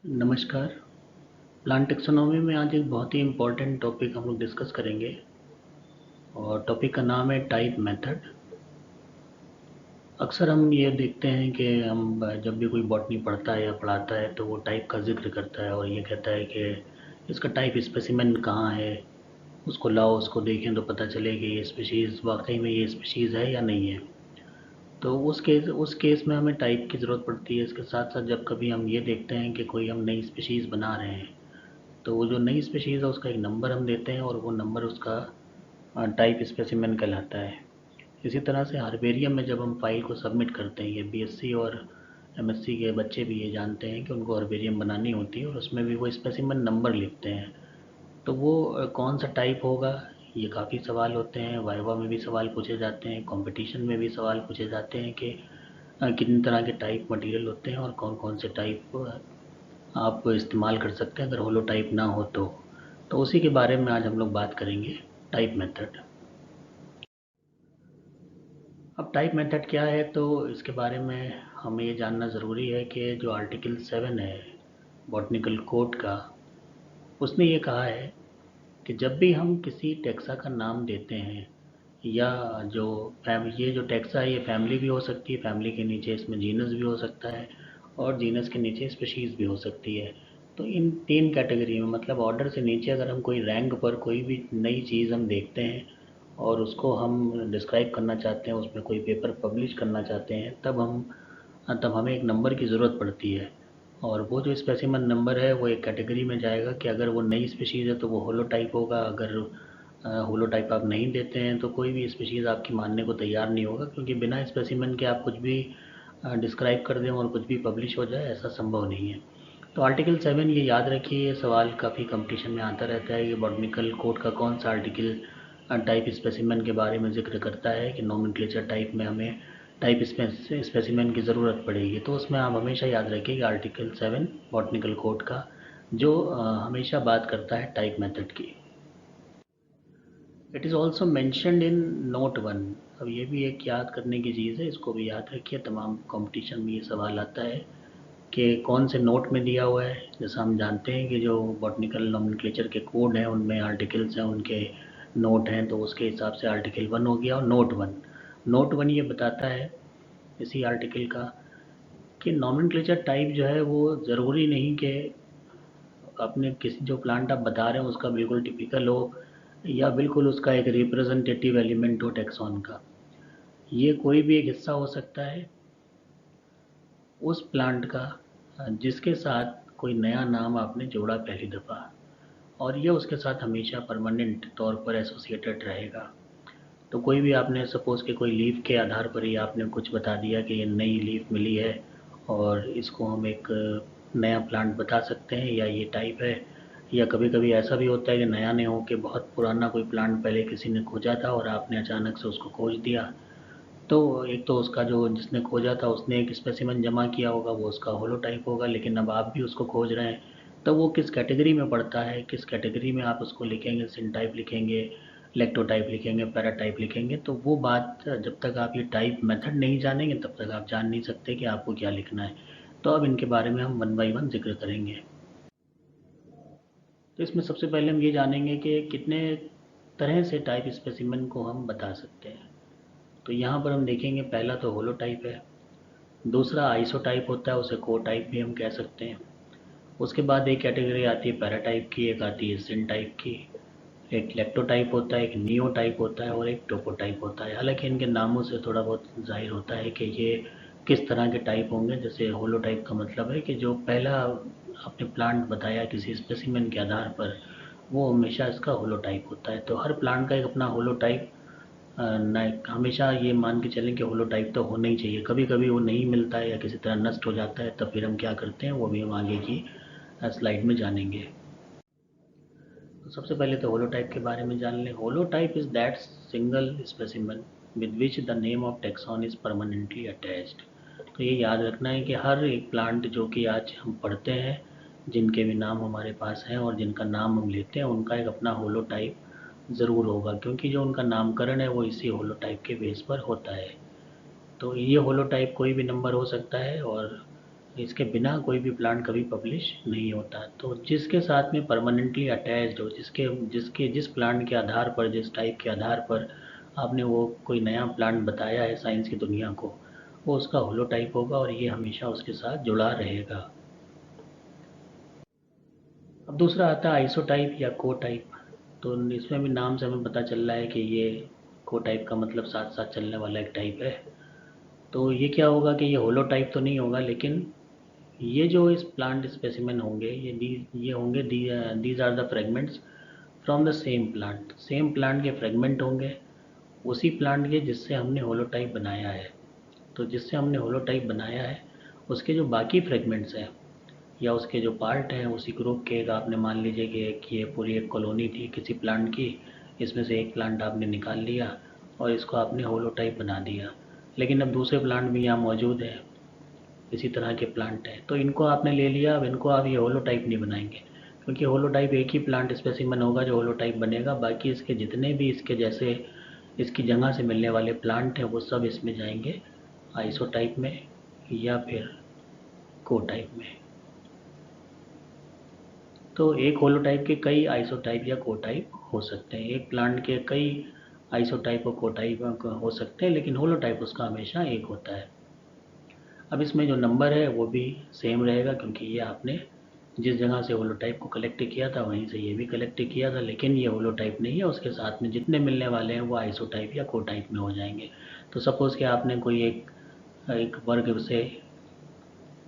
नमस्कार। Plant taxonomy में आज एक बहुत ही इम्पोर्टेंट टॉपिक हम लोग डिस्कस करेंगे और टॉपिक का नाम है टाइप मेथड। अक्सर हम ये देखते हैं कि हम जब भी कोई बॉटनी पढ़ता है या पढ़ाता है तो वो टाइप का जिक्र करता है और ये कहता है कि इसका टाइप स्पेसिमेन कहाँ है, उसको लाओ, उसको देखें तो पता चले कि ये स्पीशीज़ वाकई में ये स्पीशीज़ है या नहीं है। तो उस केस में हमें टाइप की ज़रूरत पड़ती है। इसके साथ साथ जब कभी हम ये देखते हैं कि कोई हम नई स्पीशीज़ बना रहे हैं तो वो जो नई स्पीशीज़ है उसका एक नंबर हम देते हैं और वो नंबर उसका टाइप स्पेसिमेन कहलाता है। इसी तरह से हर्बेरियम में जब हम फाइल को सबमिट करते हैं, ये बीएससी और एमएससी के बच्चे भी ये जानते हैं कि उनको हर्बेरियम बनानी होती है और उसमें भी वो स्पेसिमेन नंबर लिखते हैं। तो वो कौन सा टाइप होगा, ये काफ़ी सवाल होते हैं। वाइवा में भी सवाल पूछे जाते हैं, कंपटीशन में भी सवाल पूछे जाते हैं कि कितनी तरह के टाइप मटेरियल होते हैं और कौन कौन से टाइप आप इस्तेमाल कर सकते हैं अगर होलो टाइप ना हो तो उसी के बारे में आज हम लोग बात करेंगे, टाइप मेथड। अब टाइप मेथड क्या है तो इसके बारे में हमें ये जानना ज़रूरी है कि जो आर्टिकल 7 है बॉटनिकल कोड का, उसने ये कहा है कि जब भी हम किसी टेक्सा का नाम देते हैं या जो ये जो टेक्सा है ये फैमिली भी हो सकती है, फैमिली के नीचे इसमें जीनस भी हो सकता है और जीनस के नीचे स्पीशीज़ भी हो सकती है। तो इन तीन कैटेगरी में मतलब ऑर्डर से नीचे अगर हम कोई रैंक पर कोई भी नई चीज़ हम देखते हैं और उसको हम डिस्क्राइब करना चाहते हैं, उसमें कोई पेपर पब्लिश करना चाहते हैं, तब हमें एक नंबर की ज़रूरत पड़ती है। और वो जो स्पेसिमन नंबर है वो एक कैटेगरी में जाएगा कि अगर वो नई स्पीशीज़ है तो वो होलोटाइप होगा, अगर होलोटाइप आप नहीं देते हैं तो कोई भी स्पीशीज़ आपकी मानने को तैयार नहीं होगा, क्योंकि बिना स्पेसिमन के आप कुछ भी डिस्क्राइब कर दें और कुछ भी पब्लिश हो जाए ऐसा संभव नहीं है। तो आर्टिकल 7 ये याद रखिए, ये सवाल काफ़ी कंपटीशन में आता रहता है कि बॉटनिकल कोड का कौन सा आर्टिकल टाइप स्पेसिमेन के बारे में जिक्र करता है कि नोमेनक्लेचर टाइप में हमें टाइप स्पेसिमेन की ज़रूरत पड़ेगी। तो उसमें आप हमेशा याद रखिए कि आर्टिकल 7 बॉटनिकल कोड का जो हमेशा बात करता है टाइप मेथड की। It is also mentioned in note 1। अब ये भी एक याद करने की चीज़ है, इसको भी याद रखिए, तमाम कंपटीशन में ये सवाल आता है कि कौन से नोट में दिया हुआ है। जैसा हम जानते हैं कि जो बॉटनिकल नोमेनक्लेचर के कोड हैं उनमें आर्टिकल्स हैं, उनके नोट हैं, तो उसके हिसाब से आर्टिकल 1 हो गया और नोट 1। नोट 1 ये बताता है इसी आर्टिकल का कि नोमेनक्लेचर टाइप जो है वो ज़रूरी नहीं कि अपने किसी जो प्लांट आप बता रहे हो उसका बिल्कुल टिपिकल हो या बिल्कुल उसका एक रिप्रेजेंटेटिव एलिमेंट हो टैक्सॉन का। ये कोई भी एक हिस्सा हो सकता है उस प्लांट का जिसके साथ कोई नया नाम आपने जोड़ा पहली दफ़ा, और ये उसके साथ हमेशा परमानेंट तौर पर एसोसिएटेड रहेगा। तो कोई भी आपने सपोज़ कि कोई लीफ के आधार पर ही आपने कुछ बता दिया कि ये नई लीफ मिली है और इसको हम एक नया प्लांट बता सकते हैं या ये टाइप है। या कभी कभी ऐसा भी होता है कि नया नहीं हो के बहुत पुराना कोई प्लांट पहले किसी ने खोजा था और आपने अचानक से उसको खोज दिया, तो एक तो उसका जो जिसने खोजा था उसने एक स्पेसिमेन जमा किया होगा, वो उसका होलोटाइप होगा, लेकिन अब आप भी उसको खोज रहे हैं तो वो किस कैटेगरी में पड़ता है, किस कैटेगरी में आप उसको लिखेंगे, सिन टाइप लिखेंगे, इलेक्ट्रोटाइप लिखेंगे, पैराटाइप लिखेंगे, तो वो बात जब तक आप ये टाइप मेथड नहीं जानेंगे तब तक आप जान नहीं सकते कि आपको क्या लिखना है। तो अब इनके बारे में हम वन बाई वन जिक्र करेंगे। तो इसमें सबसे पहले हम ये जानेंगे कि कितने तरह से टाइप स्पेसिमेन को हम बता सकते हैं। तो यहाँ पर हम देखेंगे, पहला तो होलो टाइप है, दूसरा आइसोटाइप होता है, उसे को टाइप भी हम कह सकते हैं। उसके बाद एक कैटेगरी आती है पैराटाइप की, एक आती है सिन टाइप की, एक इलेक्ट्रोटाइप होता है, एक नियो टाइप होता है और एक टोपोटाइप होता है। हालांकि इनके नामों से थोड़ा बहुत जाहिर होता है कि ये किस तरह के टाइप होंगे। जैसे होलो टाइप का मतलब है कि जो पहला आपने प्लांट बताया किसी स्पेसिमेन के आधार पर, वो हमेशा इसका होलो टाइप होता है। तो हर प्लांट का एक अपना होलो टाइप नहीं, हमेशा ये मान के चलें कि होलोटाइप तो होना ही चाहिए। कभी कभी वो नहीं मिलता है या किसी तरह नष्ट हो जाता है, तब फिर हम क्या करते हैं वो भी हम आगे की स्लाइड में जानेंगे। तो सबसे पहले तो होलोटाइप के बारे में जान लें। Holotype is that single specimen with which the name of tax on is permanently attached. तो ये याद रखना है कि हर एक प्लांट जो कि आज हम पढ़ते हैं, जिनके भी नाम हमारे पास हैं और जिनका नाम हम लेते हैं, उनका एक अपना होलोटाइप ज़रूर होगा, क्योंकि जो उनका नामकरण है वो इसी होलोटाइप के बेस पर होता है। तो ये होलोटाइप कोई भी नंबर हो सकता है और इसके बिना कोई भी प्लांट कभी पब्लिश नहीं होता। तो जिसके साथ में परमानेंटली अटैच्ड हो, जिसके जिसके जिस प्लांट के आधार पर, जिस टाइप के आधार पर आपने वो कोई नया प्लांट बताया है साइंस की दुनिया को, वो उसका होलोटाइप होगा और ये हमेशा उसके साथ जुड़ा रहेगा। अब दूसरा आता है आइसोटाइप या कोटाइप। तो इसमें भी नाम से हमें पता चल रहा है कि ये कोटाइप का मतलब साथ साथ चलने वाला एक टाइप है। तो ये क्या होगा कि ये होलोटाइप तो नहीं होगा, लेकिन ये जो इस प्लांट स्पेसिमेन होंगे, ये होंगे these are the fragments from the same plant के फ्रेगमेंट होंगे, उसी प्लांट के जिससे हमने होलोटाइप बनाया है। तो जिससे हमने होलोटाइप बनाया है उसके जो बाकी फ्रेगमेंट्स हैं या उसके जो पार्ट हैं उसी ग्रुप के, एक आपने मान लीजिए कि ये पूरी एक कॉलोनी थी किसी प्लांट की, इसमें से एक प्लांट आपने निकाल लिया और इसको आपने होलोटाइप बना दिया। लेकिन अब दूसरे प्लांट भी यहाँ मौजूद हैं, इसी तरह के प्लांट हैं, तो इनको आपने ले लिया। अब इनको आप ये होलोटाइप नहीं बनाएंगे, क्योंकि होलोटाइप एक ही प्लांट स्पेसिमन होगा जो होलोटाइप बनेगा। बाकी इसके जितने भी इसके जैसे इसकी जगह से मिलने वाले प्लांट हैं वो सब इसमें जाएंगे आइसोटाइप में या फिर कोटाइप में। तो एक होलोटाइप के कई आइसोटाइप या कोटाइप हो सकते हैं, एक प्लांट के कई आइसोटाइप और कोटाइप हो सकते हैं, लेकिन होलोटाइप उसका हमेशा एक होता है। अब इसमें जो नंबर है वो भी सेम रहेगा, क्योंकि ये आपने जिस जगह से होलोटाइप को कलेक्ट किया था वहीं से ये भी कलेक्ट किया था, लेकिन ये होलोटाइप नहीं है, उसके साथ में जितने मिलने वाले हैं वो आइसोटाइप या कोटाइप में हो जाएंगे। तो सपोज़ कि आपने कोई एक एक वर्ग से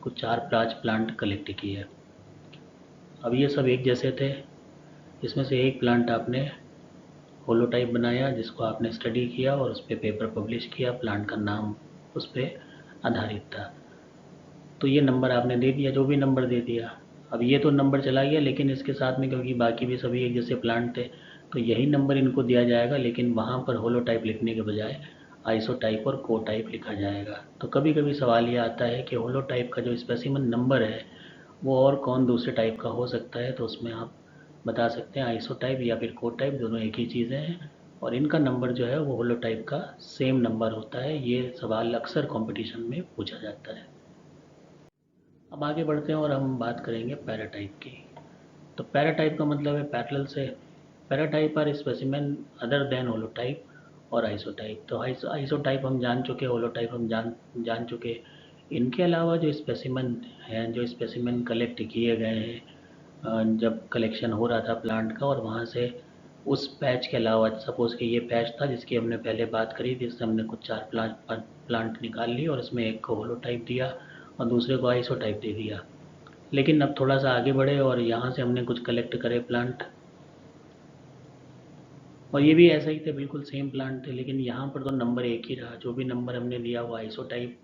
कुछ 4-5 प्लांट कलेक्ट किए। अब ये सब एक जैसे थे, इसमें से एक प्लांट आपने होलोटाइप बनाया जिसको आपने स्टडी किया और उस पर पेपर पब्लिश किया, प्लांट का नाम उस पर आधारित था। तो ये नंबर आपने दे दिया, जो भी नंबर दे दिया। अब ये तो नंबर चला गया, लेकिन इसके साथ में क्योंकि बाकी भी सभी एक जैसे प्लांट थे तो यही नंबर इनको दिया जाएगा, लेकिन वहाँ पर होलोटाइप लिखने के बजाय आइसोटाइप और कोटाइप लिखा जाएगा। तो कभी कभी सवाल ये आता है कि होलोटाइप का जो स्पेसिमन नंबर है वो और कौन दूसरे टाइप का हो सकता है, तो उसमें आप बता सकते हैं आइसोटाइप या फिर कोटाइप, दोनों एक ही चीज़ें हैं और इनका नंबर जो है वो होलोटाइप का सेम नंबर होता है। ये सवाल अक्सर कंपटीशन में पूछा जाता है। अब आगे बढ़ते हैं और हम बात करेंगे पैराटाइप की। तो पैराटाइप का मतलब है पैरेलल से। Paratype are specimen other than holotype और आइसोटाइप। तो आइसोटाइप हम जान चुके, होलोटाइप हम जान जान चुके। इनके अलावा जो स्पेसिमेन हैं, जो स्पेसिमेन कलेक्ट किए गए हैं जब कलेक्शन हो रहा था प्लांट का, और वहाँ से उस पैच के अलावा, सपोज़ कि ये पैच था जिसकी हमने पहले बात करी थी, इससे हमने कुछ 4 प्लांट निकाल लिए और इसमें एक को होलोटाइप दिया और दूसरे को आइसोटाइप दे दिया। लेकिन अब थोड़ा सा आगे बढ़े और यहाँ से हमने कुछ कलेक्ट करे प्लांट, और ये भी ऐसा ही थे, बिल्कुल सेम प्लांट थे, लेकिन यहाँ पर तो नंबर एक ही रहा। जो भी नंबर हमने दिया वो आइसोटाइप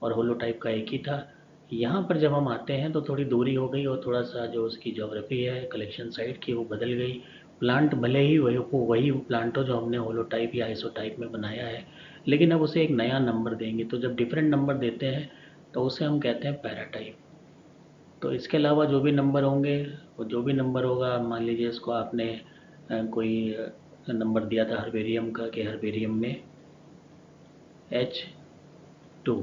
और होलोटाइप का एक ही था। यहाँ पर जब हम आते हैं तो थोड़ी दूरी हो गई और थोड़ा सा जो उसकी ज्योग्राफी है कलेक्शन साइट की वो बदल गई। प्लांट भले ही वही प्लांट हो जो हमने होलोटाइप या आइसोटाइप में बनाया है, लेकिन अब उसे एक नया नंबर देंगे। तो जब डिफरेंट नंबर देते हैं तो उसे हम कहते हैं पैराटाइप। तो इसके अलावा जो भी नंबर होंगे, वो जो भी नंबर होगा, मान लीजिए इसको आपने कोई नंबर दिया था हर्बेरियम का कि हर्बेरियम में H2,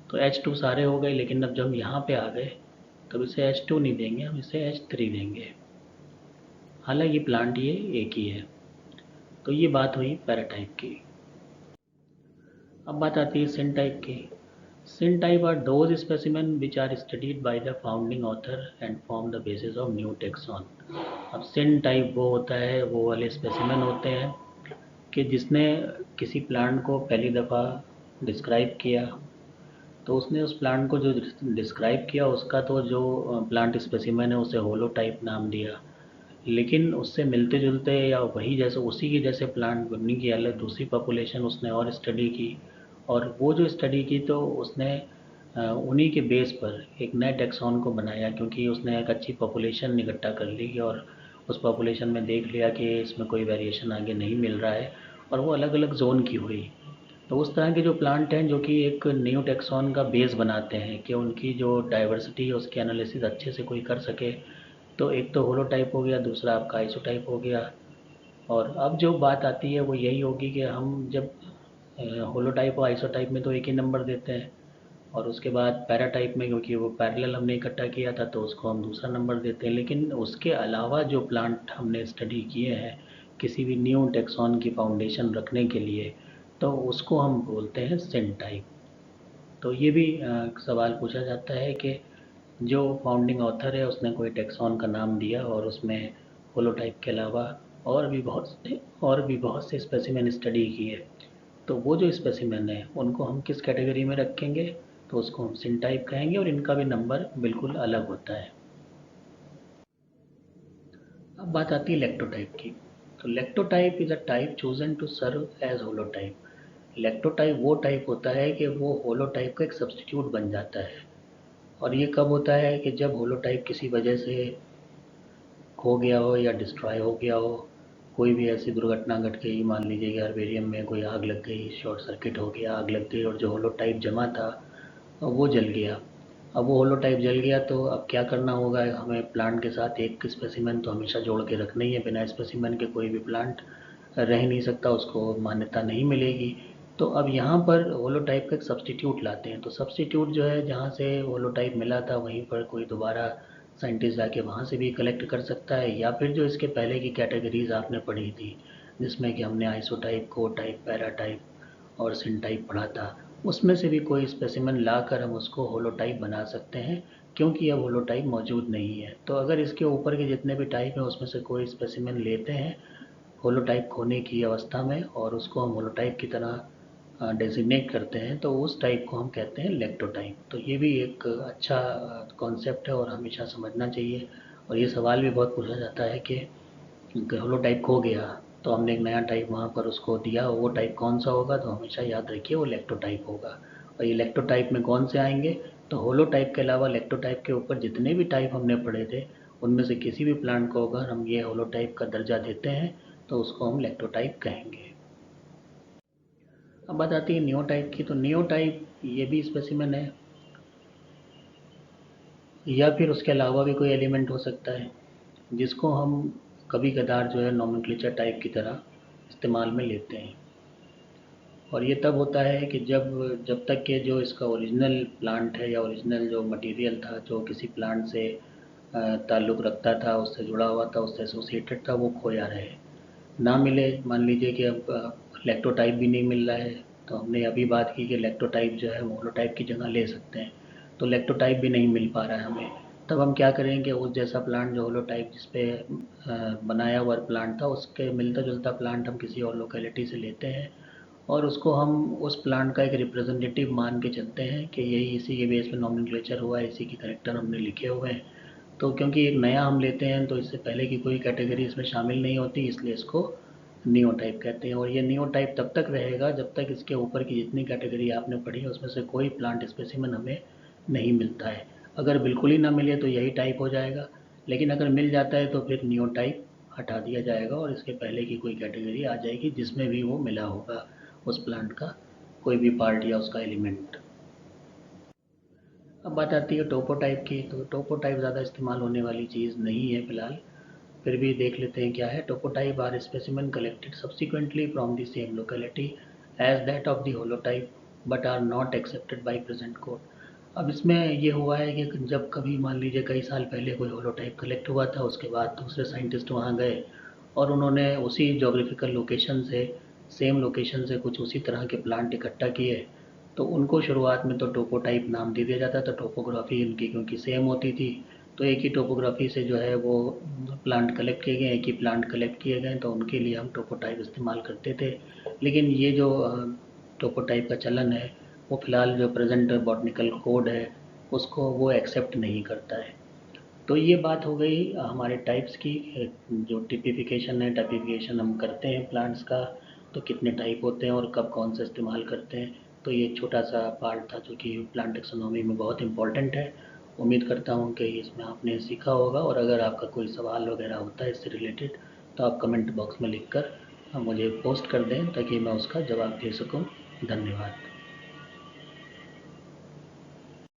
तो H2 सारे हो गए, लेकिन अब जब हम यहाँ पे आ गए तब इसे H2 नहीं देंगे, हम इसे H3 देंगे, हालांकि प्लांट ये एक ही है। तो ये बात हुई पैराटाइप की। अब बात आती है सिन टाइप की। Syntype are those specimen which are studied by the founding author and form the basis of new taxon. अब सिन टाइप वो होता है, वो वाले स्पेसिमेन होते हैं कि जिसने किसी प्लांट को पहली दफ़ा डिस्क्राइब किया, तो उसने उस प्लांट को जो डिस्क्राइब किया उसका तो जो प्लांट स्पेसिमेन है उसे होलोटाइप नाम दिया, लेकिन उससे मिलते जुलते या वही जैसे उसी के जैसे प्लांट बनने की अलग दूसरी पॉपुलेशन उसने और स्टडी की, और वो जो स्टडी की तो उसने उन्हीं के बेस पर एक नए टैक्सॉन को बनाया, क्योंकि उसने एक अच्छी पॉपुलेशन इकट्ठा कर ली और उस पॉपुलेशन में देख लिया कि इसमें कोई वेरिएशन आगे नहीं मिल रहा है और वो अलग अलग जोन की हुई। तो उस तरह के जो प्लांट हैं जो कि एक न्यू टैक्सॉन का बेस बनाते हैं कि उनकी जो डाइवर्सिटी है उसकी एनालिसिस अच्छे से कोई कर सके, तो एक तो होलोटाइप हो गया, दूसरा आपका आइसोटाइप हो गया। और अब जो बात आती है वो यही होगी कि हम जब होलोटाइप और आइसोटाइप में तो एक ही नंबर देते हैं, और उसके बाद पैराटाइप में क्योंकि वो पैरेलल हमने इकट्ठा किया था तो उसको हम दूसरा नंबर देते हैं। लेकिन उसके अलावा जो प्लांट हमने स्टडी किए हैं किसी भी न्यू टैक्सॉन की फाउंडेशन रखने के लिए, तो उसको हम बोलते हैं सिनटाइप। तो ये भी सवाल पूछा जाता है कि जो फाउंडिंग ऑथर है उसने कोई टैक्सॉन का नाम दिया और उसमें होलोटाइप के अलावा और भी बहुत से स्पेसिमेन स्टडी किए, तो वो जो स्पेसिमेन है उनको हम किस कैटेगरी में रखेंगे, तो उसको हम सिनटाइप कहेंगे और इनका भी नंबर बिल्कुल अलग होता है। अब बात आती है लेक्टोटाइप की। तो lectotype is a type chosen to serve as holotype. Lectotype वो टाइप होता है कि वो होलोटाइप का एक सब्स्टिट्यूट बन जाता है। और ये कब होता है कि जब होलोटाइप किसी वजह से खो गया हो या डिस्ट्रॉय हो गया हो, कोई भी ऐसी दुर्घटना घट गई, मान लीजिए कि हर्बेरियम में कोई आग लग गई, शॉर्ट सर्किट हो गया, आग लग गई और जो होलोटाइप जमा था वो जल गया। अब वो होलोटाइप जल गया तो अब क्या करना होगा, हमें प्लांट के साथ एक स्पेसिमेन तो हमेशा जोड़ के रखना ही है। बिना स्पेसिमेन के कोई भी प्लांट रह नहीं सकता, उसको मान्यता नहीं मिलेगी। तो अब यहाँ पर होलोटाइप का एक सब्स्टिट्यूट लाते हैं। तो सब्स्टिट्यूट जो है जहाँ से होलोटाइप मिला था वहीं पर कोई दोबारा साइंटिस्ट जाके वहाँ से भी कलेक्ट कर सकता है, या फिर जो इसके पहले की कैटेगरीज आपने पढ़ी थी जिसमें कि हमने आइसोटाइप, कोटाइप, पैराटाइप और सिनटाइप पढ़ा था, उसमें से भी कोई स्पेसिमेन ला कर हम उसको होलोटाइप बना सकते हैं, क्योंकि अब होलोटाइप मौजूद नहीं है। तो अगर इसके ऊपर के जितने भी टाइप हैं उसमें से कोई स्पेसिमेन लेते हैं होलोटाइप खोने की अवस्था में और उसको हम होलोटाइप की तरह डेजिग्नेट करते हैं, तो उस टाइप को हम कहते हैं लेक्टोटाइप। तो ये भी एक अच्छा कॉन्सेप्ट है और हमेशा समझना चाहिए। और ये सवाल भी बहुत पूछा जाता है कि होलोटाइप खो गया तो हमने एक नया टाइप वहाँ पर उसको दिया, वो टाइप कौन सा होगा, तो हमेशा याद रखिए वो लेक्टोटाइप होगा। और ये लेक्टोटाइप में कौन से आएंगे, तो होलोटाइप के अलावा लेक्टोटाइप के ऊपर जितने भी टाइप हमने पढ़े थे उनमें से किसी भी प्लांट को अगर हम ये होलोटाइप का दर्जा देते हैं तो उसको हम लेक्टोटाइप कहेंगे। अब बात आती है नियोटाइप की। तो नियोटाइप ये भी स्पेसिमेन है या फिर उसके अलावा भी कोई एलिमेंट हो सकता है जिसको हम कभी कदार जो है नोमेनक्लेचर टाइप की तरह इस्तेमाल में लेते हैं। और ये तब होता है कि जब जब तक कि जो इसका ओरिजिनल प्लांट है या ओरिजिनल जो मटेरियल था जो किसी प्लांट से ताल्लुक़ रखता था, उससे जुड़ा हुआ था, उससे एसोसिएटेड था, वो खोया रहे, ना मिले। मान लीजिए कि अब लैक्टोटाइप भी नहीं मिल रहा है, तो हमने अभी बात की कि लैक्टोटाइप जो है मोनोटाइप की जगह ले सकते हैं, तो लैक्टोटाइप भी नहीं मिल पा रहा है हमें। तब हम क्या करेंगे, उस जैसा प्लांट जो होलोटाइप जिस पे बनाया हुआ प्लांट था उसके मिलता जुलता प्लांट हम किसी और लोकेलिटी से लेते हैं और उसको हम उस प्लांट का एक रिप्रेजेंटेटिव मान के चलते हैं कि यही इसी के बेस पे नॉमेनक्लेचर हुआ है, इसी की करेक्टर हमने लिखे हुए हैं। तो क्योंकि एक नया हम लेते हैं तो इससे पहले की कोई कैटेगरी इसमें शामिल नहीं होती, इसलिए इसको नियो टाइप कहते हैं। और ये नियो टाइप तब तक रहेगा जब तक इसके ऊपर की जितनी कैटेगरी आपने पढ़ी है उसमें से कोई प्लांट स्पेसिमन हमें नहीं मिलता है। अगर बिल्कुल ही ना मिले तो यही टाइप हो जाएगा, लेकिन अगर मिल जाता है तो फिर नियो टाइप हटा दिया जाएगा और इसके पहले की कोई कैटेगरी आ जाएगी जिसमें भी वो मिला होगा उस प्लांट का कोई भी पार्ट या उसका एलिमेंट। अब बात आती है टोपोटाइप की। तो टोपोटाइप ज़्यादा इस्तेमाल होने वाली चीज़ नहीं है फ़िलहाल, फिर भी देख लेते हैं क्या है। Topotype are specimen collected subsequently from the same locality as that of the holotype but are not accepted by present code. अब इसमें ये हुआ है कि जब कभी मान लीजिए कई साल पहले कोई होलोटाइप कलेक्ट हुआ था, उसके बाद दूसरे साइंटिस्ट वहाँ गए और उन्होंने उसी जोग्राफिकल लोकेशन से, सेम लोकेशन से कुछ उसी तरह के प्लांट इकट्ठा किए, तो उनको शुरुआत में तो टोपोटाइप नाम दे दिया जाता था। टोपोग्राफी उनकी क्योंकि सेम होती थी, तो एक ही टोपोग्राफी से जो है वो प्लांट कलेक्ट किए गए, एक ही प्लांट कलेक्ट किए गए, तो उनके लिए हम टोपोटाइप इस्तेमाल करते थे। लेकिन ये जो टोपोटाइप का चलन है वो फ़िलहाल जो प्रेजेंट बॉटनिकल कोड है उसको वो एक्सेप्ट नहीं करता है। तो ये बात हो गई हमारे टाइप्स की। जो टिपिफिकेशन है, टाइपिफिकेशन हम करते हैं प्लांट्स का, तो कितने टाइप होते हैं और कब कौन सा इस्तेमाल करते हैं। तो ये एक छोटा सा पार्ट था जो कि प्लांट टेक्सोनॉमी में बहुत इम्पोर्टेंट है। उम्मीद करता हूँ कि इसमें आपने सीखा होगा, और अगर आपका कोई सवाल वगैरह होता है इससे रिलेटेड तो आप कमेंट बॉक्स में लिख कर मुझे पोस्ट कर दें ताकि मैं उसका जवाब दे सकूँ। धन्यवाद।